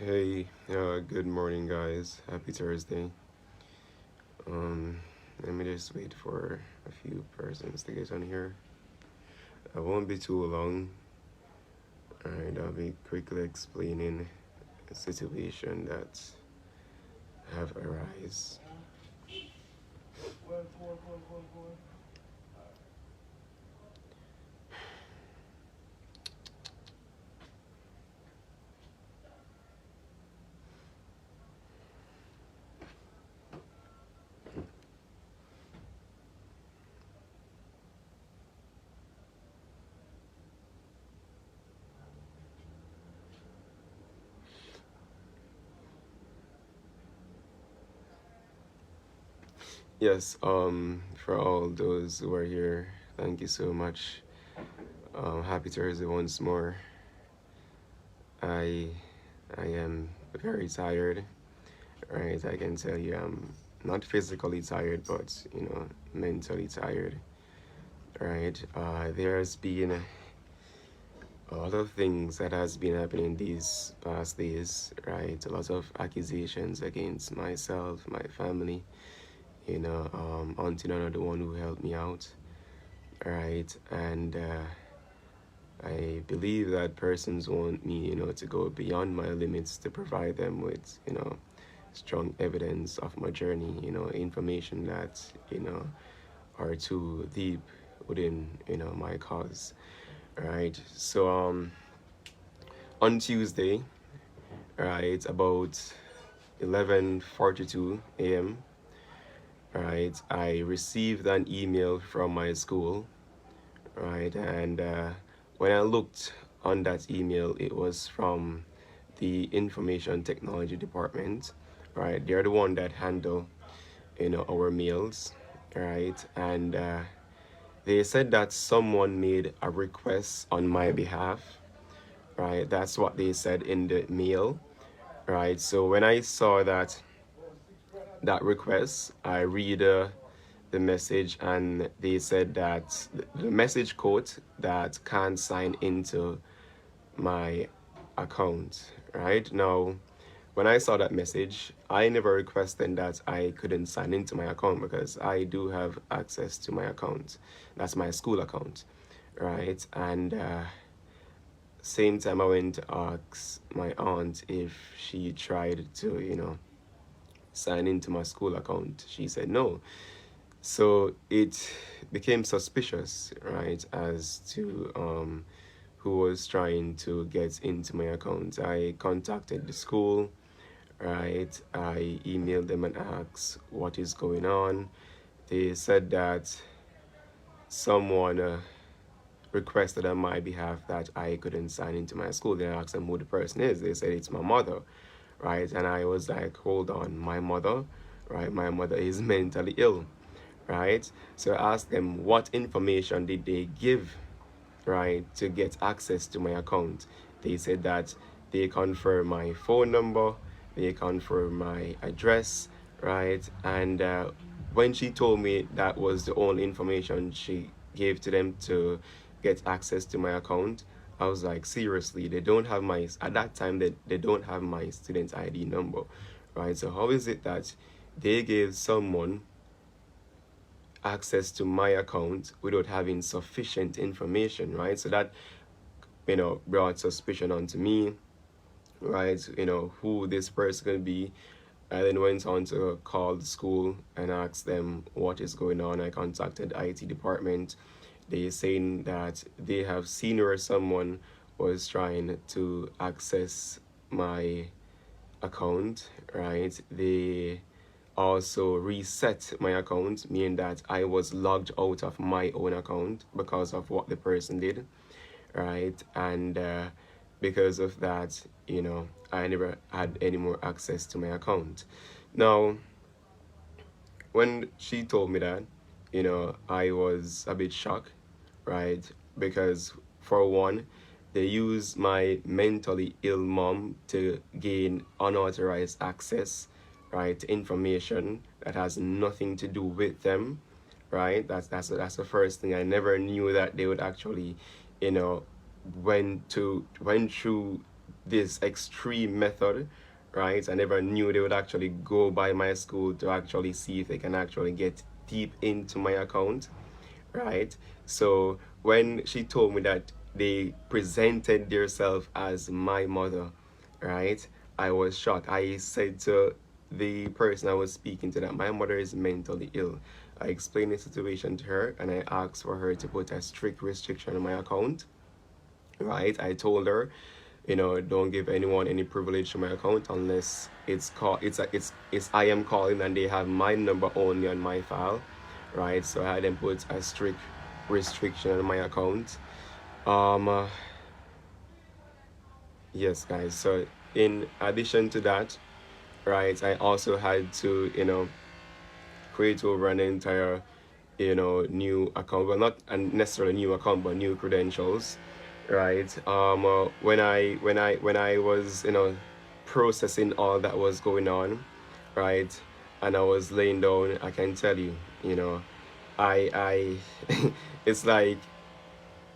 Hey, good morning, guys. Happy Thursday. Um, Let me just wait for a few persons to get on here. I won't be too long. Alright, I'll be quickly explaining a situation that have arise. Yes, for all those who are here, thank you so much. Happy Thursday once more. I I am very tired, right? I can tell you I'm not physically tired, but mentally tired. Right. There's been a lot of things that has been happening these past days, right? A lot of accusations against myself, my family, Auntie Nana, the one who helped me out, right? And I believe that persons want me, to go beyond my limits to provide them with, strong evidence of my journey, information that, are too deep within, my cause. Right. So on Tuesday, right, about 11:42 a.m., right, I received an email from my school, right, and when I looked on that email, it was from the information technology department, right. They're the one that handle, our mails, right, and they said that someone made a request on my behalf, right. That's what they said in the mail, right. So when I saw that request, I read the message, and they said that the message quote that can't sign into my account. Right now, when I saw that message, I never requested that I couldn't sign into my account because I do have access to my account. That's my school account, right? And same time, I went to ask my aunt if she tried to, sign into my school account. She said no. So it became suspicious, right, as to who was trying to get into my account. I contacted the school, right? I emailed them and asked what is going on. They said that someone requested on my behalf that I couldn't sign into my school. Then I asked them who the person is. They said it's my mother, right? And I was like, hold on, my mother, right? My mother is mentally ill, right? So I asked them what information did they give, right, to get access to my account. They said that they confirm my phone number, they confirm my address, right? And when she told me that was the only information she gave to them to get access to my account, I was like, seriously, they don't have my, at that time, they don't have my student ID number, right? So how is it that they gave someone access to my account without having sufficient information, right? So that, brought suspicion onto me, right? Who this person could be. I then went on to call the school and ask them what is going on. I contacted IT department. They saying that they have seen where someone was trying to access my account, right? They also reset my account, meaning that I was logged out of my own account because of what the person did, right? And because of that, I never had any more access to my account. Now, when she told me that, I was a bit shocked, right? Because for one, they use my mentally ill mom to gain unauthorized access, right, to information that has nothing to do with them, right? That's the first thing. I never knew that they would actually, you know, went through this extreme method, right? I never knew they would actually go by my school to actually see if they can actually get deep into my account, right? So when she told me that they presented themselves as my mother, right? I was shocked. I said to the person I was speaking to that my mother is mentally ill. I explained the situation to her and I asked for her to put a strict restriction on my account, right? I told her, don't give anyone any privilege to my account unless it's I am calling and they have my number only on my file, right? So I had them put a strict restriction on my account. Um, uh, yes, guys. So in addition to that, right, I also had to, create over an entire, new account. Well, not a necessarily new account, but new credentials, right? When I was, processing all that was going on, right, and I was laying down, I can tell you, I it's like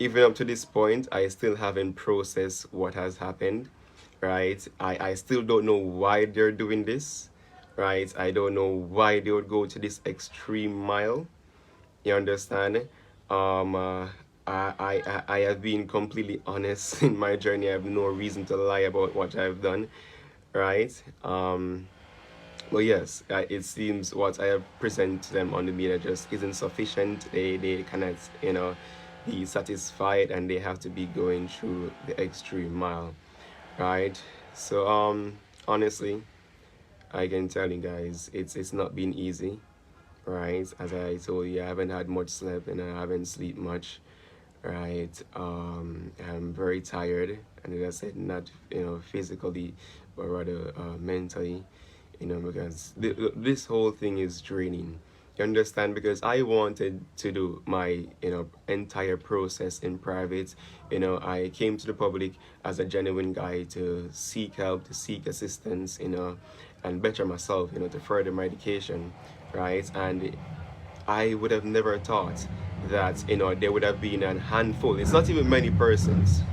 even up to this point, I still haven't processed what has happened, right? I still don't know why they're doing this, right? I don't know why they would go to this extreme mile. You understand? Um, uh, I have been completely honest in my journey. I have no reason to lie about what I've done, right? But yes, it seems what I have presented to them on the media just isn't sufficient. They cannot, be satisfied, and they have to be going through the extreme mile, right? So honestly, I can tell you guys, it's not been easy, right? As I told you, I haven't had much sleep and I haven't slept much, right? I'm very tired, and as I said, not physically, but rather mentally, because this whole thing is draining. You understand? Because I wanted to do my entire process in private. I came to the public as a genuine guy to seek help, to seek assistance, and better myself, to further my education, right? And I would have never thought that there would have been a handful. It's not even many persons,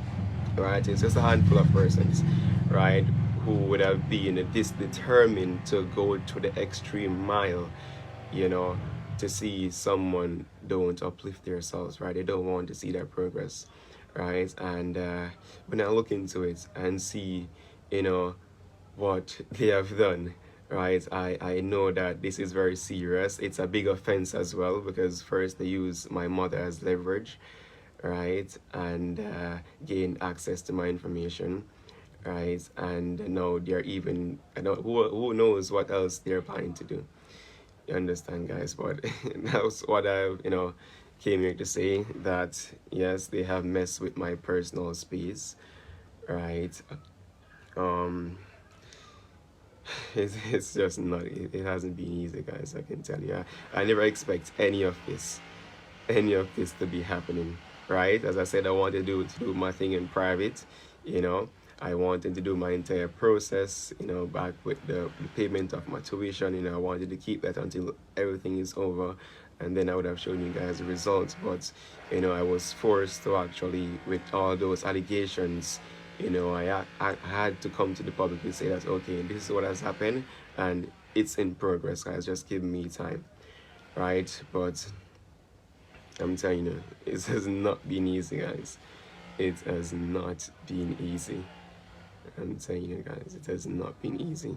right? It's just a handful of persons, right, who would have been this determined to go to the extreme mile, you know, to see someone don't uplift themselves, right? They don't want to see their progress, right? And when I look into it and see, you know, what they have done, right? I know that this is very serious. It's a big offense as well because first they use my mother as leverage, right? And gain access to my information, right? And now they're even, who knows what else they're planning to do. You understand, guys? But that's what I, came here to say, that yes, they have messed with my personal space, right? Um, it's just not, it hasn't been easy, guys. I can tell you. I never expect any of this to be happening, right? As I said, I wanted to do my thing in private, you know. I wanted to do my entire process, back with the payment of my tuition. I wanted to keep that until everything is over, and then I would have shown you guys the results. But, I was forced to actually, with all those allegations, I had to come to the public and say that, okay, this is what has happened, and it's in progress, guys. Just give me time, right? But I'm telling you, it has not been easy, guys. It has not been easy. I'm telling you, guys, it has not been easy.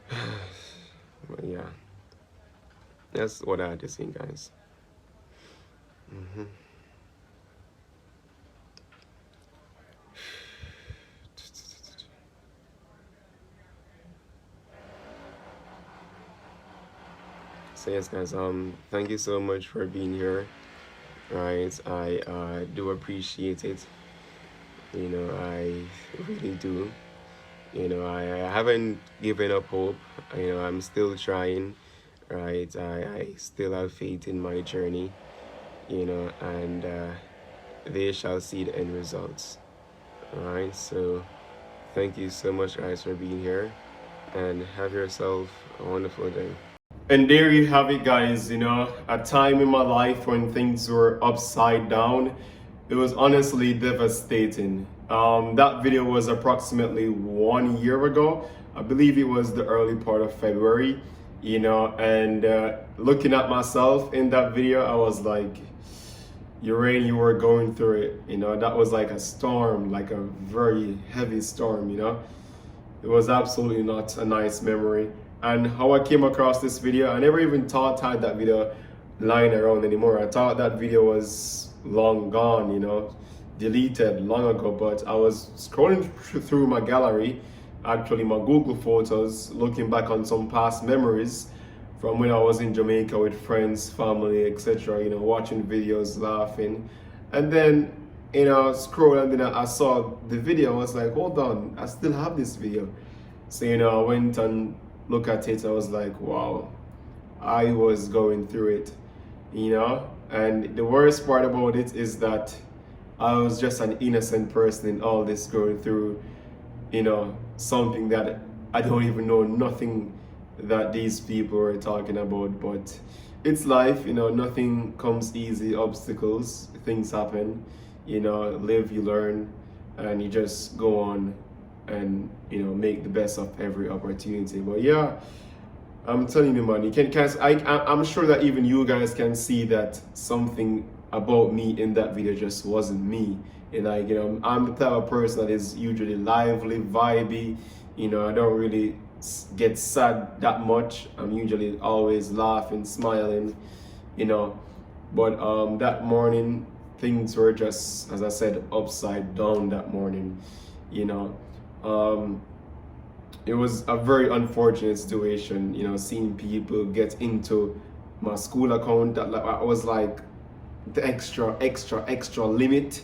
But yeah, that's what I had to say, guys. Mm-hmm. So yes, guys, thank you so much for being here. Right, I do appreciate it. I really do. I haven't given up hope. I'm still trying, right? I still have faith in my journey, and they shall see the end results. All right, so thank you so much, guys, for being here, and have yourself a wonderful day. And there you have it, guys. A time in my life when things were upside down. It was honestly devastating. That video was approximately 1 year ago. I believe it was the early part of February, and looking at myself in that video, I was like, Uhraine, you were going through it, that was like a storm, like a very heavy storm, It was absolutely not a nice memory. And how I came across this video, I never even thought I had that video lying around anymore. I thought that video was long gone, deleted long ago, but I was scrolling through my gallery, actually my Google photos, looking back on some past memories from when I was in Jamaica with friends, family, etc., watching videos, laughing. And then, scrolling, and then I saw the video. I was like, hold on, I still have this video. So, I went and looked at it. I was like, wow, I was going through it, And the worst part about it is that I was just an innocent person in all this, going through, something that I don't even know nothing that these people were talking about. But it's life, nothing comes easy, obstacles, things happen, live, you learn, and you just go on and, make the best of every opportunity. But yeah, I'm telling you, man, I'm sure that even you guys can see that something about me in that video just wasn't me. And I'm the type of person that is usually lively, vibey. I don't really get sad that much. I'm usually always laughing, smiling, But that morning, things were just, as I said, upside down that morning, It was a very unfortunate situation, seeing people get into my school account. That I was like the extra limit,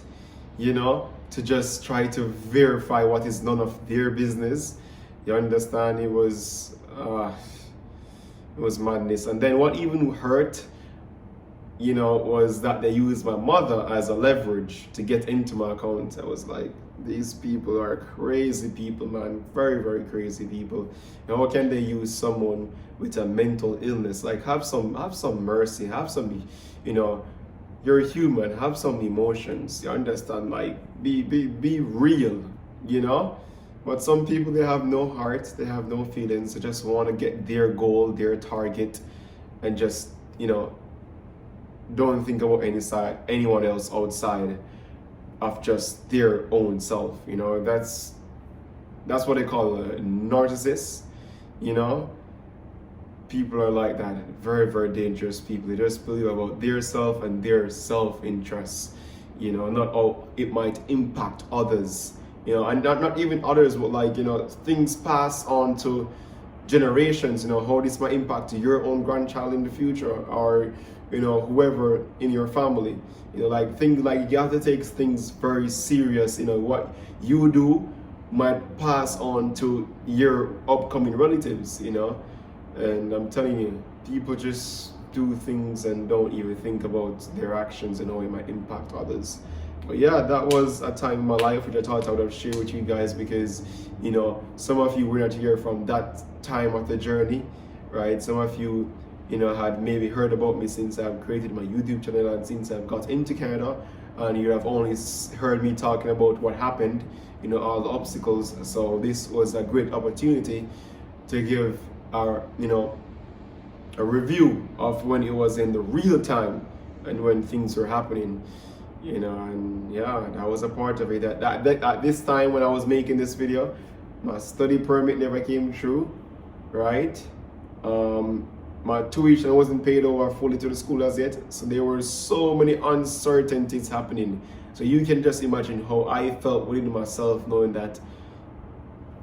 to just try to verify what is none of their business. You understand? It was madness. And then what even hurt, was that they used my mother as a leverage to get into my account. I was like, these people are crazy people, man. Very, very crazy people. And how can they use someone with a mental illness? Like, have some mercy, have some, you're human, have some emotions. You understand? Like, be real, But some people, they have no heart, they have no feelings. They just want to get their goal, their target, and just, don't think about anyone else outside of just their own self. That's what they call a narcissist. People are like that, very, very dangerous people. They just believe about their self and their self-interest, not how it might impact others, and not even others, but like, things pass on to generations, how this might impact your own grandchild in the future, or whoever in your family. Like, things like, you have to take things very serious. What you do might pass on to your upcoming relatives, and I'm telling you, people just do things and don't even think about their actions and how it might impact others. But yeah, that was a time in my life which I thought I would have shared with you guys, because some of you were not here from that time of the journey, right? Some of you had maybe heard about me since I've created my YouTube channel and since I've got into Canada, and you have only heard me talking about what happened, all the obstacles. So this was a great opportunity to give our, a review of when it was in the real time and when things were happening, and yeah, that was a part of it. At this time when I was making this video, my study permit never came through, right? My tuition wasn't paid over fully to the school as yet, so there were so many uncertainties happening. So you can just imagine how I felt within myself, knowing that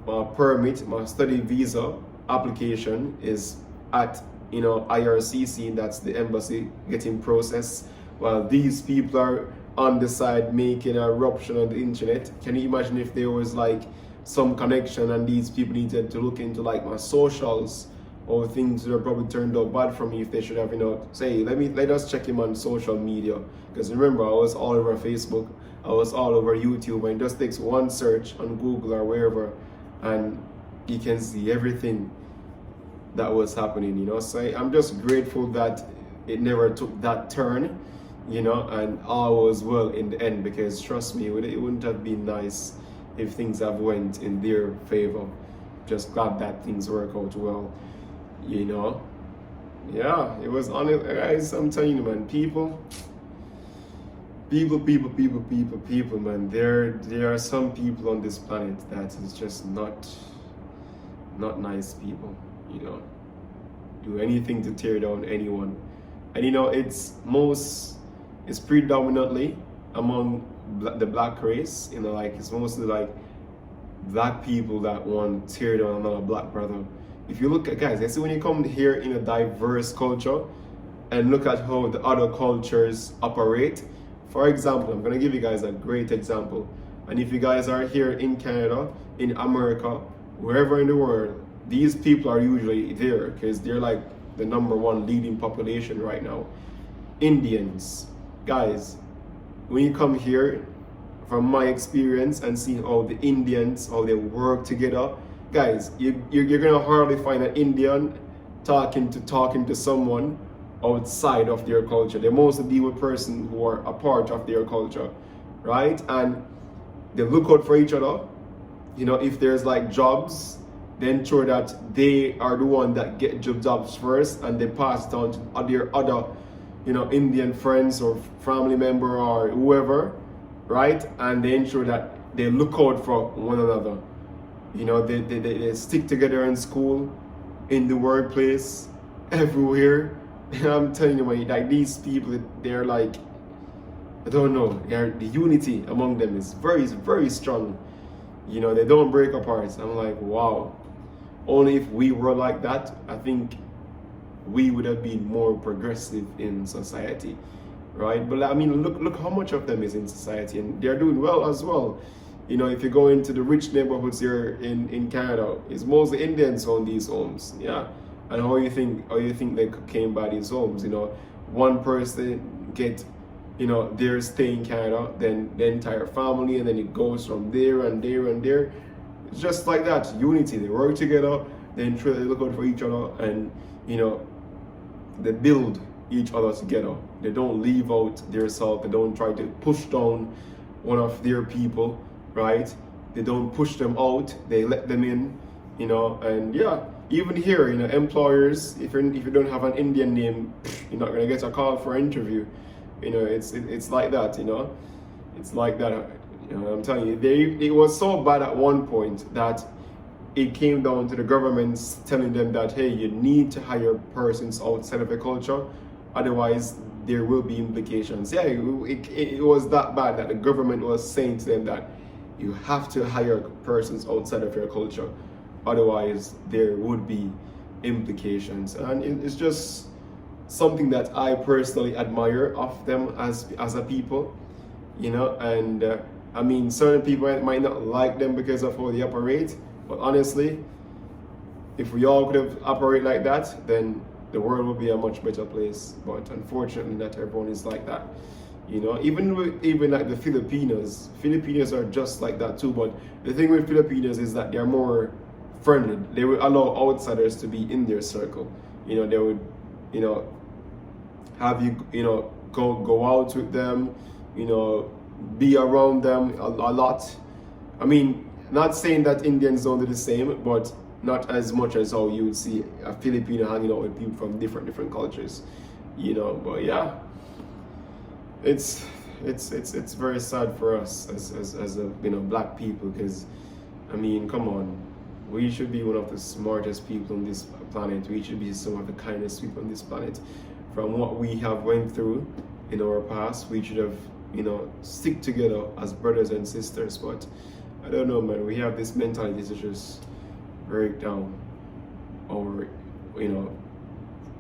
my permit, my study visa application is at IRCC, that's the embassy, getting processed, while these people are on the side making an eruption on the internet. Can you imagine if there was like some connection and these people needed to look into like my socials, or things that are probably turned out bad for me, if they should have, say, let us check him on social media. Because remember, I was all over Facebook, I was all over YouTube, and it just takes one search on Google or wherever, and you can see everything that was happening, So I'm just grateful that it never took that turn, and all was well in the end, because trust me, it wouldn't have been nice if things have went in their favor. Just glad that things work out well, you know. Yeah, it was honest, guys. I'm telling you, man, people, man. There are some people on this planet that is just not nice people, do anything to tear down anyone. And it's predominantly among the black race, like it's mostly like black people that want to tear down another black brother. If you look at, guys, I see when you come here in a diverse culture and look at how the other cultures operate. For example, I'm going to give you guys a great example. And if you guys are here in Canada, in America, wherever in the world, these people are usually there because they're like the number one leading population right now. Indians. Guys, when you come here, from my experience and seeing how the Indians, how they work together, guys, you're gonna hardly find an Indian talking to someone outside of their culture. They mostly deal with persons who are a part of their culture, right? And they look out for each other. If there's like jobs, they ensure that they are the one that get jobs first, and they pass it on to their other, Indian friends or family member or whoever, right? And they ensure that they look out for one another. They stick together in school, in the workplace, everywhere. And I'm telling you, man, like these people, they're like, I don't know, the unity among them is very, very strong. They don't break apart. I'm like, wow. Only if we were like that, I think we would have been more progressive in society, right? But I mean, look how much of them is in society, and they're doing well as well. If you go into the rich neighborhoods here in Canada, it's mostly Indians own these homes, yeah. And how you think they came by these homes? One person get, their stay in Canada, then the entire family, and then it goes from there and there and there. It's just like that, unity. They work together, they look out for each other, and they build each other together. They don't leave out their self. They don't try to push down one of their people, right? They don't push them out. They let them in, and yeah. Even here, employers, if you don't have an Indian name, you're not gonna get a call for an interview. It's like that, It's like that. I'm telling you, it was so bad at one point that it came down to the governments telling them that, hey, you need to hire persons outside of the culture, otherwise there will be implications. Yeah, it was that bad that the government was saying to them that you have to hire persons outside of your culture, otherwise there would be implications. And it's just something that I personally admire of them as a people, and I mean, certain people might not like them because of how they operate, but honestly, if we all could have operate like that, then the world would be a much better place. But unfortunately, not everyone is like that. Even like the Filipinos are just like that too. But the thing with Filipinos is that they're more friendly. They would allow outsiders to be in their circle. They would, have you, go out with them, be around them a lot. I mean, not saying that Indians don't do the same, but not as much as how you would see a Filipino hanging out with people from different cultures, But yeah, it's very sad for us as a black people, because I mean, come on, we should be one of the smartest people on this planet. We should be some of the kindest people on this planet. From what we have went through in our past, we should have stick together as brothers and sisters. But I don't know, man, we have this mentality to just break down our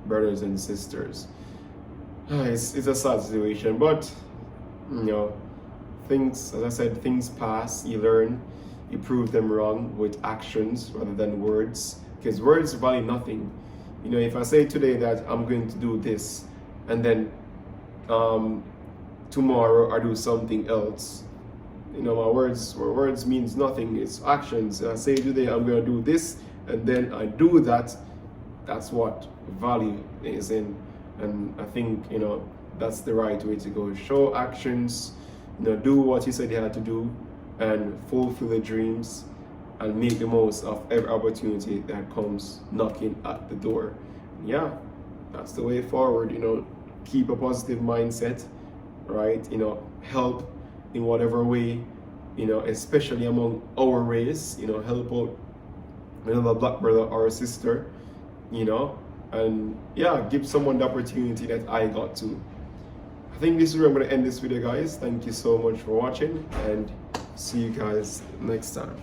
brothers and sisters. It's a sad situation, but things, as I said, things pass. You learn, you prove them wrong with actions rather than words, because words value nothing. If I say today that I'm going to do this, and then tomorrow I do something else, my words means nothing. It's actions. I say today I'm going to do this, and then I do that. That's what value is in. And I think that's the right way to go. Show actions, do what you said you had to do, and fulfill the dreams, and make the most of every opportunity that comes knocking at the door. Yeah, that's the way forward. Keep a positive mindset, right? Help in whatever way, especially among our race. Help out another black brother or sister, and yeah, give someone the opportunity that I got to. I think this is where I'm going to end this video, guys. Thank you so much for watching, and see you guys next time.